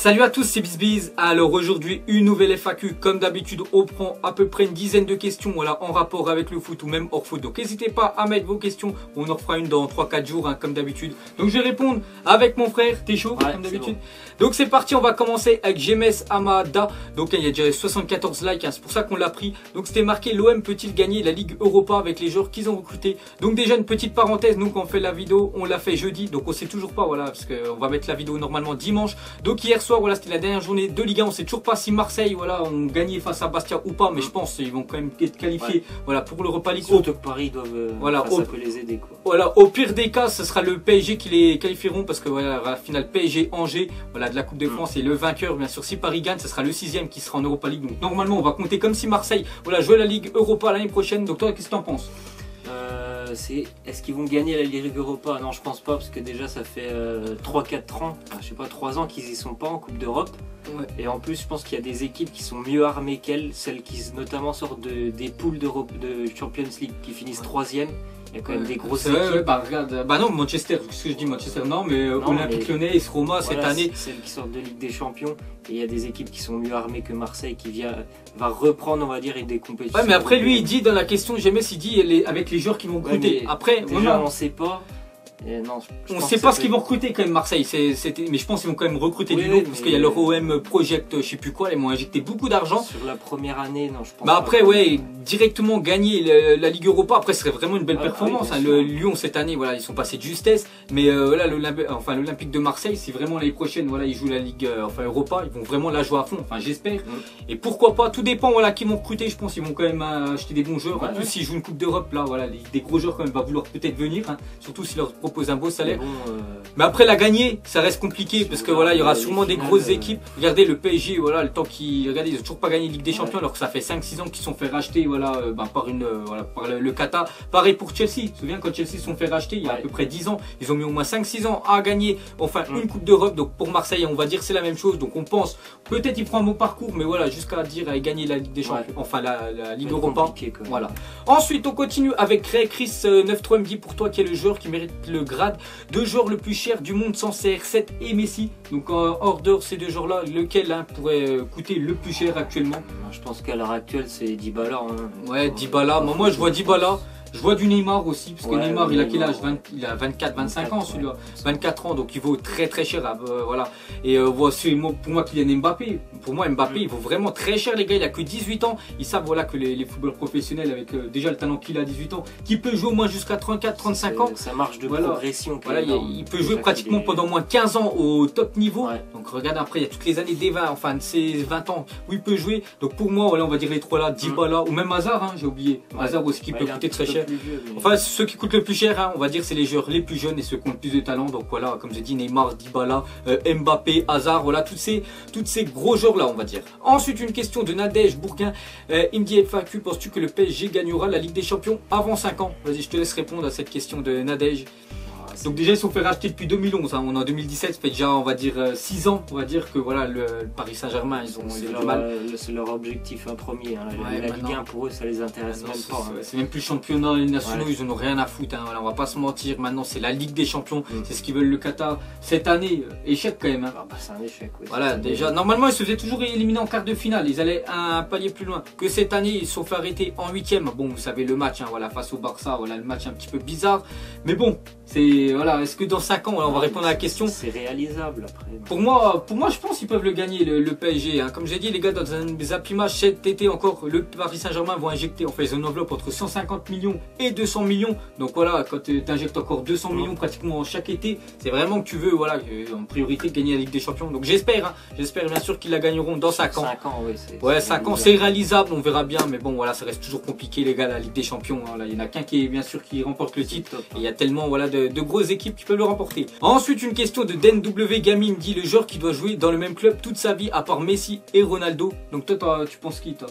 Salut à tous, c'est BizBiz. Alors aujourd'hui, une nouvelle FAQ. Comme d'habitude, on prend à peu près une dizaine de questions voilà, en rapport avec le foot ou même hors foot. Donc n'hésitez pas à mettre vos questions. On en fera une dans 3-4 jours, hein, comme d'habitude. Donc je vais répondre avec mon frère. T'es chaud, comme d'habitude. Bon. Donc c'est parti, on va commencer avec James Amada. Donc il y a déjà 74 likes, hein, c'est pour ça qu'on l'a pris. Donc c'était marqué: l'OM peut-il gagner la Ligue Europa avec les joueurs qu'ils ont recrutés? Donc déjà une petite parenthèse, nous quand on fait la vidéo, on l'a fait jeudi. Donc on sait toujours pas, voilà, parce qu'on va mettre la vidéo normalement dimanche. Donc hier soir, voilà, c'était la dernière journée de Ligue 1. On sait toujours pas si Marseille, voilà, ont gagné face à Bastia ou pas, mais je pense qu'ils vont quand même être qualifiés, voilà, pour l'Europa League. Surtout que Paris doivent, voilà, ça peut les aider, quoi. Voilà, au pire des cas, ce sera le PSG qui les qualifieront, parce que voilà, la finale PSG Angers, voilà, de la Coupe de France, et le vainqueur, bien sûr, si Paris gagne, ce sera le 6e qui sera en Europa League. Donc normalement, on va compter comme si Marseille, voilà, jouait la Ligue Europa l'année prochaine. Donc toi, qu'est-ce que tu en penses? Est-ce qu'ils vont gagner la Ligue Europa? Non, je pense pas, parce que déjà ça fait 3-4 ans, enfin, je sais pas, 3 ans qu'ils y sont pas en Coupe d'Europe. Ouais. Et en plus, je pense qu'il y a des équipes qui sont mieux armées qu'elles, celles qui notamment sortent des poules d'Europe, de Champions League, qui finissent 3e. Il y a quand même des grosses équipes. Bah regarde, bah non, Manchester, ce que je dis Manchester, non, mais Olympique Lyonnais, AS Roma, voilà, cette année. Celles qui sortent de Ligue des Champions, et il y a des équipes qui sont mieux armées que Marseille qui va reprendre, on va dire, des compétitions. Ouais, mais après lui, il dit dans la question, James, il dit avec les joueurs qui vont recruter. Après, déjà, on sait pas. Non, on ne sait pas ce qu'ils vont recruter quand même Marseille, mais je pense qu'ils vont quand même recruter du lot, parce qu'il y a leur OM Project, je sais plus quoi, ils m'ont injecté beaucoup d'argent. Sur la première année, non, je pense. Bah après, ouais, directement gagner la Ligue Europa, après ce serait vraiment une belle performance. Hein. Le Lyon cette année, voilà, ils sont passés de justesse, mais voilà, l'Olympique de Marseille, si vraiment l'année prochaine, voilà, ils jouent la Ligue Europa, ils vont vraiment la jouer à fond, enfin j'espère. Et pourquoi pas, tout dépend, voilà, qui vont recruter, je pense qu'ils vont quand même acheter des bons joueurs. En plus, s'ils jouent une Coupe d'Europe, là, voilà, des gros joueurs quand même va vouloir peut-être venir, hein, surtout s'ils leur propose un beau salaire. Mais après la gagner, ça reste compliqué parce que voilà, il y aura sûrement des grosses équipes. Regardez le PSG, voilà, le temps regardez, ils n'ont toujours pas gagné Ligue des Champions alors que ça fait 5-6 ans qu'ils sont fait racheter, voilà, par le Qatar. Pareil pour Chelsea. Tu te souviens quand Chelsea se sont fait racheter il y a à peu près 10 ans, ils ont mis au moins 5-6 ans à gagner enfin une Coupe d'Europe. Donc pour Marseille, on va dire c'est la même chose. Donc on pense peut-être il prend un bon parcours, mais voilà, jusqu'à dire à gagner la Ligue des Champions, enfin la Ligue Europa. Voilà. Ensuite, on continue avec Chris 93 me dit: pour toi, qui est le joueur qui mérite le grade de joueur le plus cher du monde sans CR7 et Messi? Donc hors dehors ces deux joueurs-là, lequel pourrait coûter le plus cher actuellement? Je pense qu'à l'heure actuelle c'est Dybala. Hein. Ouais, Dybala. Moi je vois Dybala. Je vois du Neymar aussi, parce que Neymar, il a quel âge? Il a 24-25 ans celui-là. 24 ans, donc il vaut très très cher. Voilà. Et voici pour moi Kylian Mbappé. Pour moi, Mbappé, il vaut vraiment très cher, les gars. Il a que 18 ans. Ils savent voilà, que les footballeurs professionnels, avec déjà le talent qu'il a à 18 ans, qui peut jouer au moins jusqu'à 34-35 ans. Ça marche de progression. Voilà, il peut jouer pratiquement pendant moins 15 ans au top niveau. Donc regardez, après, il y a toutes les années des 20, enfin de ces 20 ans où il peut jouer. Donc pour moi, voilà, on va dire les trois là, Dybala, ou même Hazard, hein, j'ai oublié. Hazard aussi qui peut coûter très cher. Enfin, ceux qui coûtent le plus cher, hein, on va dire, c'est les joueurs les plus jeunes et ceux qui ont le plus de talent. Donc voilà, comme j'ai dit, Neymar, Dybala, Mbappé, Hazard, voilà, toutes ces gros joueurs là, on va dire. Ensuite, une question de Nadège Bourguin. Il me dit: FAQ, penses-tu que le PSG gagnera la Ligue des Champions avant 5 ans? Vas-y, je te laisse répondre à cette question de Nadège. Donc déjà ils se sont fait racheter depuis 2011, hein. On est en 2017, ça fait déjà on va dire 6 ans, on va dire que voilà le Paris Saint-Germain ils ont du mal. C'est leur objectif premier, hein. La Ligue 1 pour eux ça les intéresse même pas. C'est même plus le championnat nationaux, ils en ont rien à foutre, hein. Voilà, on va pas se mentir, maintenant c'est la Ligue des Champions, c'est ce qu'ils veulent le Qatar. Cette année, échec quand même, hein. C'est un échec, voilà, déjà, normalement ils se faisaient toujours éliminer en quart de finale, ils allaient un palier plus loin. Que cette année ils se sont fait arrêter en 8e. Bon, vous savez le match, hein, voilà, face au Barça, voilà le match un petit peu bizarre, mais bon, c'est voilà, est-ce que dans 5 ans, on va répondre à la question. C'est réalisable après. Pour moi, je pense qu'ils peuvent le gagner, le PSG. Hein. Comme j'ai dit, les gars, dans un des Happy Match cet été encore, le Paris Saint-Germain vont injecter, en fait, ils ont une enveloppe entre 150 millions et 200 millions. Donc voilà, quand tu injectes encore 200 millions pratiquement chaque été, c'est vraiment que tu veux, voilà, en priorité, gagner la Ligue des Champions. Donc j'espère, hein, j'espère bien sûr qu'ils la gagneront dans 5 ans. 5 ans, oui. Ouais, 5 ans, c'est réalisable, on verra bien. Mais bon, voilà, ça reste toujours compliqué, les gars, la Ligue des Champions. Hein. Là, il n'y en a qu'un qui est bien sûr qui remporte le titre. Et il y a tellement, voilà, de grosses équipes qui peuvent le remporter. Ensuite, une question de DNW Gaming dit: le joueur qui doit jouer dans le même club toute sa vie à part Messi et Ronaldo. Donc toi, tu penses qui, toi?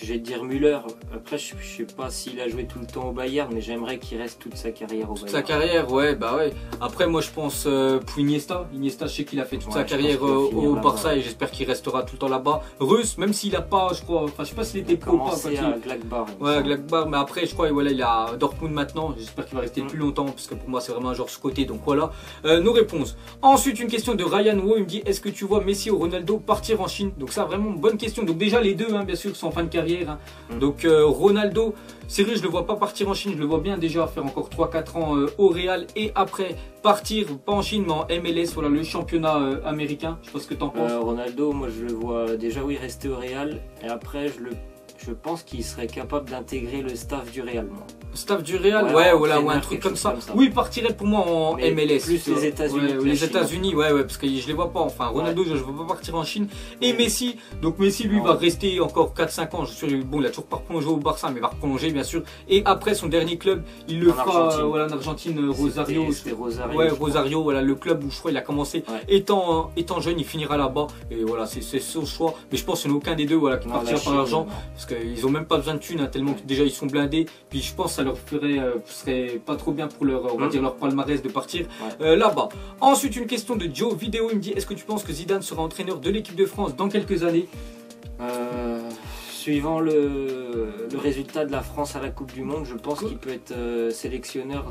je vais te dire Müller. Après, je sais pas s'il a joué tout le temps au Bayern, mais j'aimerais qu'il reste toute sa carrière au Bayern. Toute sa carrière, ouais, bah ouais. Après, moi, je pense pour Iniesta. Iniesta, je sais qu'il a fait toute sa carrière au Barça et j'espère qu'il restera tout le temps là-bas. Reus, même s'il a pas, je crois, enfin, je sais pas s'il était pro ou pas. À Gladbach. Ouais, Gladbach, mais après, je crois, voilà, il a Dortmund maintenant. J'espère qu'il va rester plus longtemps parce que pour moi, c'est vraiment un joueur sous-côté. Donc voilà, nos réponses. Ensuite, une question de Ryan Wo. Il me dit, est-ce que tu vois Messi ou Ronaldo partir en Chine? Donc ça, vraiment bonne question. Donc déjà, les deux, hein, bien sûr, sont en fin de carrière. Hein. Donc Ronaldo, sérieux, je le vois pas partir en Chine. Je le vois bien déjà faire encore 3-4 ans au Real et après partir, pas en Chine, mais en MLS, voilà, le championnat américain. Je sais pas ce que tu en penses. Ronaldo, moi je le vois déjà, oui, rester au Real. Et après, je pense qu'il serait capable d'intégrer le staff du Real. Moi. Staff du Real, ouais, voilà, ou un truc comme ça. Oui, il partirait pour moi en MLS. Plus les États-Unis. Ouais, les États-Unis, ouais, parce que je les vois pas. Enfin, Ronaldo, je ne veux pas partir en Chine. Et Messi, donc Messi, lui, va rester encore 4-5 ans. Je suis sûr, bon, il a toujours pas prolongé au Barça, mais il va prolonger, bien sûr. Et après son dernier club, il le fera voilà, en Argentine, Rosario. C'était Rosario. Ouais, Rosario, voilà, le club où je crois il a commencé étant jeune, il finira là-bas. Et voilà, c'est son choix. Mais je pense qu'il n'y en a aucun des deux voilà, qui partira par l'argent. Parce qu'ils n'ont même pas besoin de thunes, hein, tellement que déjà ils sont blindés. Puis je pense que ça leur serait pas trop bien pour leur, on va dire, leur palmarès de partir là-bas. Ensuite, une question de Joe Vidéo, il me dit, est-ce que tu penses que Zidane sera entraîneur de l'équipe de France dans quelques années? Suivant le résultat de la France à la Coupe du Monde, je pense qu'il peut être sélectionneur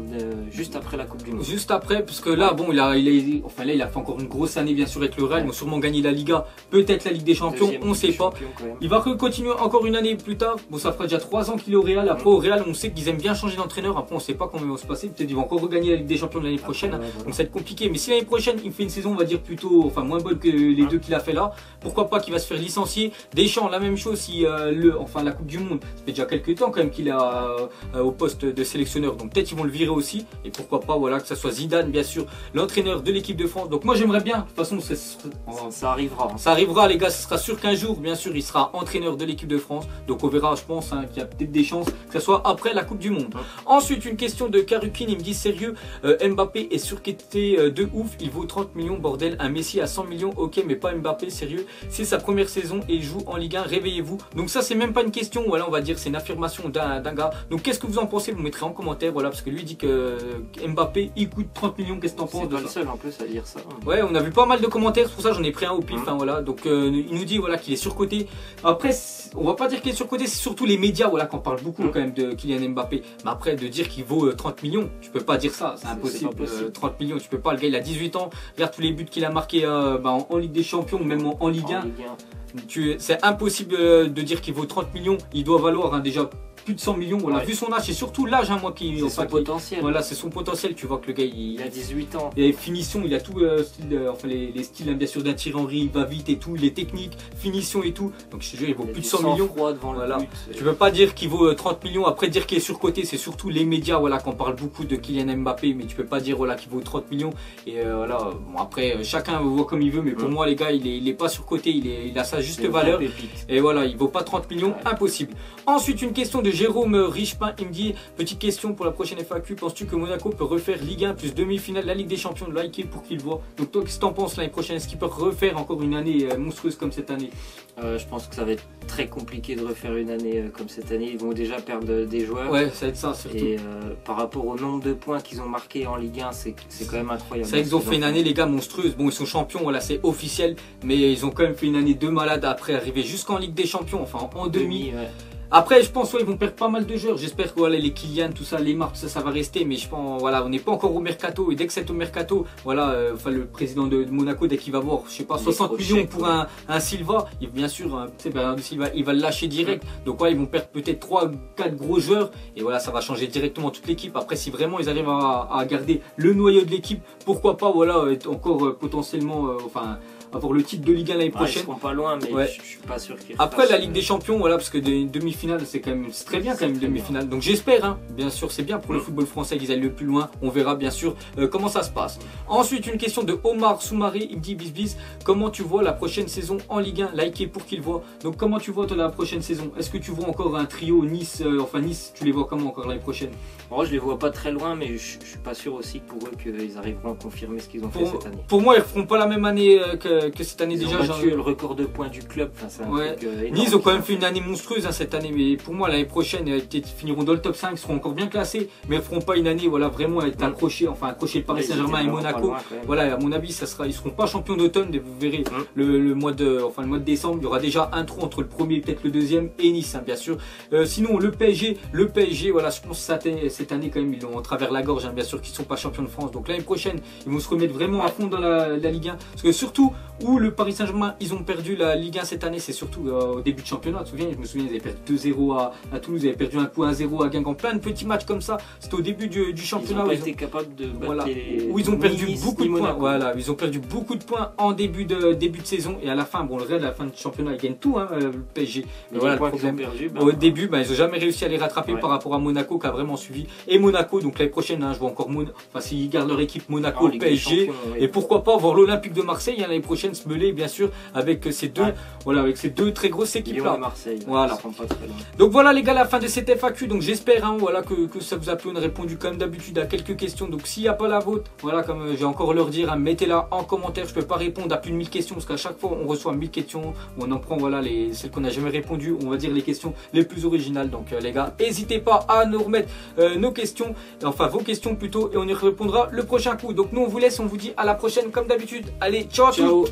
juste après la Coupe du Monde. Juste après, parce que là, bon, il a fait encore une grosse année, bien sûr, avec le Real. Ils vont sûrement gagner la Liga, peut-être la Ligue des Champions, on ne sait pas. Il va continuer encore une année plus tard. Bon, ça fera déjà 3 ans qu'il est au Real. Après, au Real, on sait qu'ils aiment bien changer d'entraîneur. Après, on ne sait pas comment ils vont se passer. Peut-être qu'ils vont encore regagner la Ligue des Champions l'année prochaine. Voilà. Donc, ça va être compliqué. Mais si l'année prochaine, il fait une saison, on va dire plutôt, enfin, moins bonne que les deux qu'il a fait là, pourquoi pas qu'il va se faire licencier. Deschamps, la même chose si la Coupe du Monde, ça fait déjà quelques temps quand même qu'il est au poste de sélectionneur, donc peut-être ils vont le virer aussi, et pourquoi pas voilà que ça soit Zidane bien sûr, l'entraîneur de l'équipe de France. Donc moi j'aimerais bien, de toute façon ça arrivera. Ça arrivera les gars, ce sera sûr qu'un jour bien sûr il sera entraîneur de l'équipe de France, donc on verra je pense hein, qu'il y a peut-être des chances que ça soit après la Coupe du Monde. Ensuite une question de Karukin, il me dit sérieux, Mbappé est surcoté de ouf, il vaut 30 millions bordel, un Messi à 100 millions, ok mais pas Mbappé, sérieux, c'est sa première saison et il joue en Ligue 1, réveillez-vous. Donc ça c'est même pas une question, voilà, on va dire c'est une affirmation d'un gars. Donc qu'est-ce que vous en pensez? Vous mettrez en commentaire, voilà, parce que lui dit que Mbappé il coûte 30 millions, qu'est-ce que t'en penses? C'est pas le seul en plus à dire ça. Ouais, on a vu pas mal de commentaires, c'est pour ça j'en ai pris un au pif, hein, voilà. Donc il nous dit voilà qu'il est surcoté. Après, on va pas dire qu'il est surcoté, c'est surtout les médias voilà qu'on parle beaucoup quand même de Kylian Mbappé. Mais après de dire qu'il vaut 30 millions, tu peux pas dire ça, c'est impossible. 30 millions, tu peux pas, le gars il a 18 ans, regarde tous les buts qu'il a marqués en Ligue des Champions, même en Ligue 1. C'est impossible de dire qu'il vaut 30 millions, il doit valoir hein, déjà plus de 100 millions, voilà, vu son âge, c'est surtout l'âge, hein, moi qui. C'est son potentiel. Voilà, c'est son potentiel, tu vois que le gars il a 18 ans. Et finition, il a tout, les styles, hein, bien sûr, d'un Thierry Henry, il va vite et tout, les techniques, finition et tout. Donc je te jure, il vaut plus de 100 millions. Voilà. Tu peux pas dire qu'il vaut 30 millions, après dire qu'il est surcoté, c'est surtout les médias, voilà, qu'on parle beaucoup de Kylian Mbappé, mais tu peux pas dire voilà qu'il vaut 30 millions. Et voilà, bon, après, chacun voit comme il veut, mais pour moi, les gars, il est pas surcoté, il a sa juste valeur. Et voilà, il vaut pas 30 millions, impossible. Ensuite, une question de Jérôme Richepin, il me dit, petite question pour la prochaine FAQ, penses-tu que Monaco peut refaire Ligue 1 plus demi-finale de la Ligue des Champions de l'AIK pour qu'il voit? Donc toi, qu'est-ce que t'en penses l'année prochaine? Est-ce qu'il peut refaire encore une année monstrueuse comme cette année? Je pense que ça va être très compliqué de refaire une année comme cette année. Ils vont déjà perdre des joueurs. Ouais, ça va être ça surtout. Et par rapport au nombre de points qu'ils ont marqués en Ligue 1, c'est quand même incroyable. C'est vrai qu'ils ont fait une année, les gars, monstrueuse. Bon, ils sont champions, voilà, c'est officiel. Mais ils ont quand même fait une année de malade après arriver jusqu'en Ligue des Champions, enfin en demi. Ouais. Après, je pense qu'ils vont perdre pas mal de joueurs. J'espère que voilà, les Kylian, tout ça, les Marc, tout ça, ça va rester. Mais je pense, voilà, on n'est pas encore au mercato. Et dès que c'est au mercato, voilà, le président de Monaco, dès qu'il va voir, je sais pas, 60 millions pour un Silva, bien sûr, Bernardo Silva, il va le lâcher direct. Donc voilà, ils vont perdre peut-être 3-4 gros joueurs. Et voilà, ça va changer directement toute l'équipe. Après, si vraiment ils arrivent à garder le noyau de l'équipe, pourquoi pas, voilà, être encore potentiellement, avoir le titre de Ligue 1 l'année prochaine. Ils seront pas loin, mais je suis pas sûr qu'ils. Après la Ligue des Champions, voilà, parce que des demi-finales. demi-finale, c'est très bien quand même, demi-finale. Donc j'espère, hein, bien sûr, c'est bien pour le football français qu'ils aillent le plus loin. On verra bien sûr comment ça se passe. Ensuite, une question de Omar Soumari, il me dit Bis, comment tu vois la prochaine saison en Ligue 1? Likez pour qu'il voit. Donc comment tu vois toi, la prochaine saison? Est-ce que tu vois encore un trio Nice, Nice, tu les vois comment encore l'année prochaine? Moi, je les vois pas très loin, mais je suis pas sûr aussi pour eux qu'ils arriveront à confirmer ce qu'ils ont fait cette année. Pour moi, ils ne feront pas la même année que cette année déjà. Ils ont battu le record de points du club. Ouais. Nice ont quand même fait une année monstrueuse hein, cette année, mais pour moi l'année prochaine ils finiront dans le top 5, seront encore bien classés, mais ils feront pas une année voilà vraiment être accrochés, accrocher le Paris Saint-Germain et Monaco. Voilà, à mon avis ils seront pas champions d'automne, vous verrez le mois de décembre, il y aura déjà un trou entre le premier peut-être le deuxième et Nice hein, bien sûr. Sinon le PSG voilà, je pense que cette année quand même ils l'ont en travers la gorge hein, bien sûr qu'ils sont pas champions de France, donc l'année prochaine ils vont se remettre vraiment à fond dans la Ligue 1, parce que surtout où le Paris Saint-Germain ils ont perdu la Ligue 1 cette année, c'est surtout au début de championnat. Je me souviens ils avaient perdu 2-0 à Toulouse, ils avaient perdu un coup 1-0 à Guingamp, plein de petits matchs comme ça, c'était au début du championnat. Ils n'ont pas été capables de battre où ils ont perdu beaucoup de points. Voilà, ils ont perdu beaucoup de points en début de saison, et à la fin, bon le Real à la fin du championnat ils gagnent tout hein, le PSG. Mais voilà, le problème, au début ils n'ont jamais réussi à les rattraper par rapport à Monaco qui a vraiment suivi, et Monaco, donc l'année prochaine hein, je vois encore s'ils gardent leur équipe Monaco, le PSG, et pourquoi pas voir l'Olympique de Marseille hein, l'année prochaine se mêler bien sûr avec ces deux, voilà, avec ces deux très grosses équipes là. Marseille, voilà. Donc voilà les gars, la fin de cette FAQ. Donc j'espère hein, voilà, que ça vous a plu. On a répondu comme d'habitude à quelques questions. Donc s'il n'y a pas la vôtre, voilà, comme j'ai encore leur dire, hein, mettez-la en commentaire. Je ne peux pas répondre à plus de 1000 questions parce qu'à chaque fois on reçoit 1000 questions. On en prend voilà, celles qu'on n'a jamais répondu. On va dire les questions les plus originales. Donc les gars, n'hésitez pas à nous remettre nos questions, enfin vos questions plutôt, et on y répondra le prochain coup. Donc nous on vous laisse, on vous dit à la prochaine comme d'habitude. Allez, ciao.